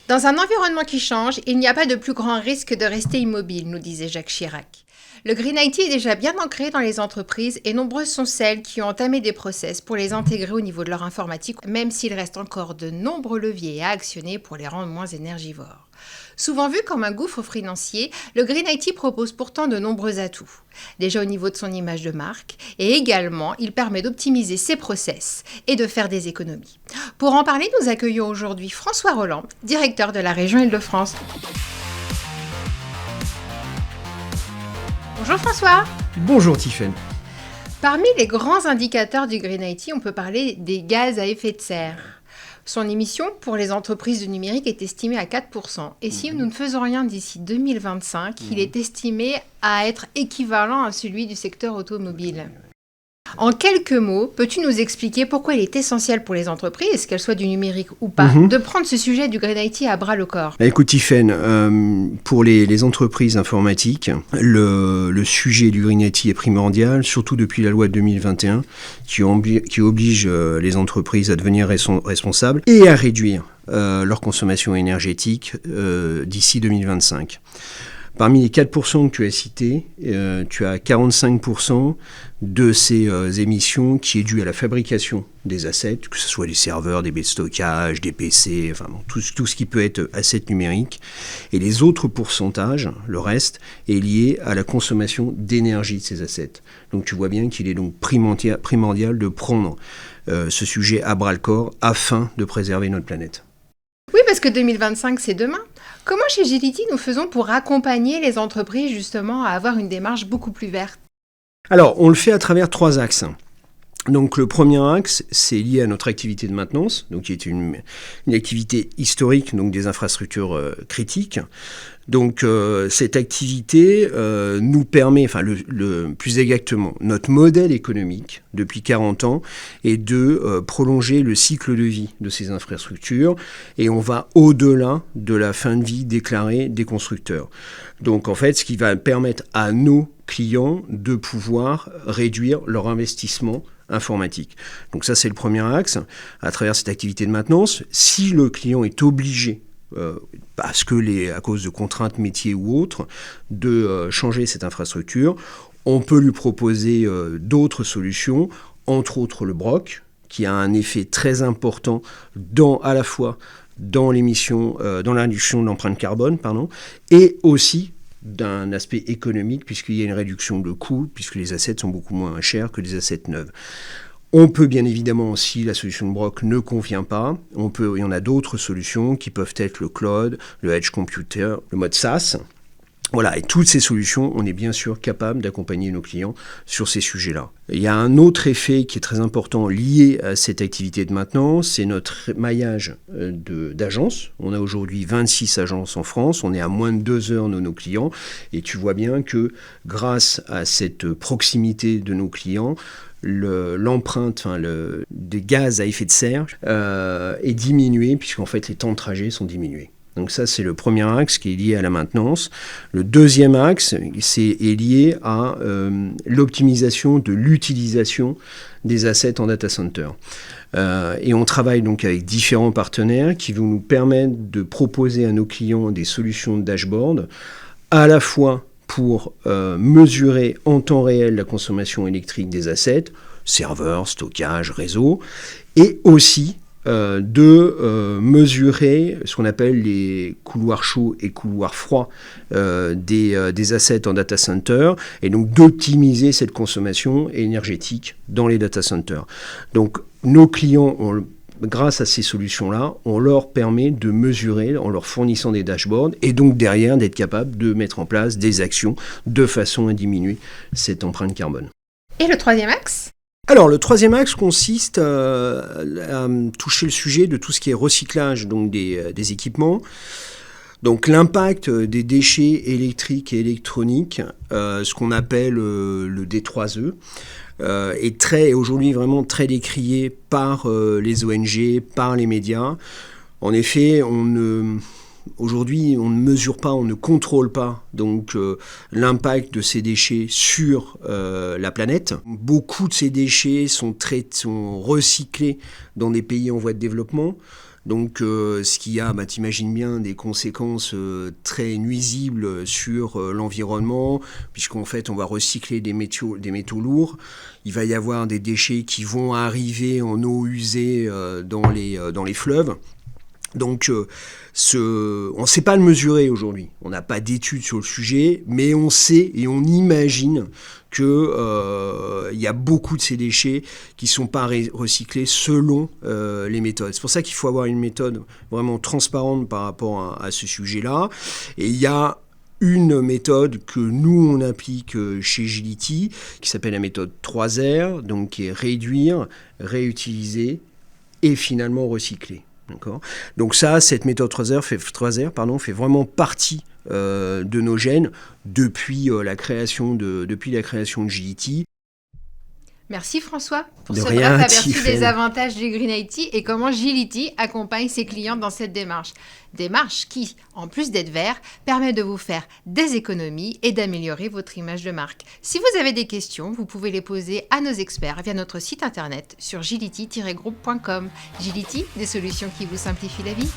Dans un environnement qui change, il n'y a pas de plus grand risque de rester immobile, nous disait Jacques Chirac. Le Green IT est déjà bien ancré dans les entreprises et nombreuses sont celles qui ont entamé des process pour les intégrer au niveau de leur informatique, même s'il reste encore de nombreux leviers à actionner pour les rendre moins énergivores. Souvent vu comme un gouffre financier, le Green IT propose pourtant de nombreux atouts. Déjà au niveau de son image de marque, et également, il permet d'optimiser ses process et de faire des économies. Pour en parler, nous accueillons aujourd'hui François Roland, directeur de la région Île-de-France. Bonjour François. Bonjour Tiffaine. Parmi les grands indicateurs du Green IT, on peut parler des gaz à effet de serre. Son émission pour les entreprises du numérique est estimée à 4%. Et si nous ne faisons rien d'ici 2025, il est estimé à être équivalent à celui du secteur automobile. En quelques mots, peux-tu nous expliquer pourquoi il est essentiel pour les entreprises, qu'elles soient du numérique ou pas, de prendre ce sujet du Green IT à bras le corps? Écoute Tiffaine, pour les entreprises informatiques, le sujet du Green IT est primordial, surtout depuis la loi de 2021 qui oblige les entreprises à devenir responsables et à réduire leur consommation énergétique d'ici 2025. Parmi les 4% que tu as cités, tu as 45% de ces émissions qui est due à la fabrication des assets, que ce soit des serveurs, des baies de stockage, des PC, enfin bon, tout ce qui peut être asset numérique. Et les autres pourcentages, le reste, est lié à la consommation d'énergie de ces assets. Donc tu vois bien qu'il est donc primordial de prendre ce sujet à bras-le-corps afin de préserver notre planète. Oui, parce que 2025, c'est demain. Comment chez Agility nous faisons pour accompagner les entreprises justement à avoir une démarche beaucoup plus verte? Alors, on le fait à travers 3 axes. Donc le premier axe, c'est lié à notre activité de maintenance, donc qui est une activité historique, donc des infrastructures critiques. Donc cette activité nous permet, enfin le plus exactement, notre modèle économique depuis 40 ans est de prolonger le cycle de vie de ces infrastructures et on va au-delà de la fin de vie déclarée des constructeurs. Donc en fait, ce qui va permettre à nos clients de pouvoir réduire leur investissement informatique. Donc ça, c'est le premier axe. À travers cette activité de maintenance, si le client est obligé, parce que à cause de contraintes métiers ou autres, de changer cette infrastructure, on peut lui proposer d'autres solutions, entre autres le BROC, qui a un effet très important à la fois dans l'émission, dans la réduction de l'empreinte carbone, et aussi d'un aspect économique, puisqu'il y a une réduction de coûts, puisque les assets sont beaucoup moins chers que des assets neufs. On peut bien évidemment, si la solution de BROC ne convient pas, il y en a d'autres solutions qui peuvent être le cloud, le edge computer, le mode SaaS. Voilà, et toutes ces solutions, on est bien sûr capable d'accompagner nos clients sur ces sujets-là. Il y a un autre effet qui est très important lié à cette activité de maintenance, c'est notre maillage d'agences. On a aujourd'hui 26 agences en France, on est à moins de 2 heures de nos clients, et tu vois bien que grâce à cette proximité de nos clients, l'empreinte des gaz à effet de serre est diminuée, puisqu'en fait les temps de trajet sont diminués. Donc ça, c'est le premier axe qui est lié à la maintenance. Le deuxième axe est lié à l'optimisation de l'utilisation des assets en data center. Et on travaille donc avec différents partenaires qui vont nous permettre de proposer à nos clients des solutions de dashboard, à la fois pour mesurer en temps réel la consommation électrique des assets, serveurs, stockage, réseau, et aussi de mesurer ce qu'on appelle les couloirs chauds et couloirs froids des assets en data center, et donc d'optimiser cette consommation énergétique dans les data centers. Donc nos clients grâce à ces solutions-là, on leur permet de mesurer en leur fournissant des dashboards et donc derrière d'être capable de mettre en place des actions de façon à diminuer cette empreinte carbone. Et le troisième axe ? Alors, le troisième axe consiste à toucher le sujet de tout ce qui est recyclage donc des équipements. Donc, l'impact des déchets électriques et électroniques, ce qu'on appelle le D3E, est aujourd'hui vraiment très décrié par les ONG, par les médias. En effet, aujourd'hui, on ne mesure pas, on ne contrôle pas donc l'impact de ces déchets sur la planète. Beaucoup de ces déchets sont recyclés dans des pays en voie de développement. Donc ce qui a, t'imagines bien, des conséquences très nuisibles sur l'environnement, puisqu'en fait on va recycler des métaux lourds. Il va y avoir des déchets qui vont arriver en eau usée dans les fleuves. Donc, on ne sait pas le mesurer aujourd'hui. On n'a pas d'études sur le sujet, mais on sait et on imagine qu'il y a beaucoup de ces déchets qui ne sont pas recyclés selon les méthodes. C'est pour ça qu'il faut avoir une méthode vraiment transparente par rapport à ce sujet-là. Et il y a une méthode que nous, on applique chez Gility, qui s'appelle la méthode 3R, donc qui est réduire, réutiliser et finalement recycler. D'accord. Donc cette méthode 3R fait vraiment partie de nos gènes depuis la création de Gility. Merci François pour de ce rien, bref aperçu Tiffaine. des avantages du Green IT et comment Gility accompagne ses clients dans cette démarche. Démarche qui, en plus d'être vert, permet de vous faire des économies et d'améliorer votre image de marque. Si vous avez des questions, vous pouvez les poser à nos experts via notre site internet sur gility-group.com. Gility, des solutions qui vous simplifient la vie.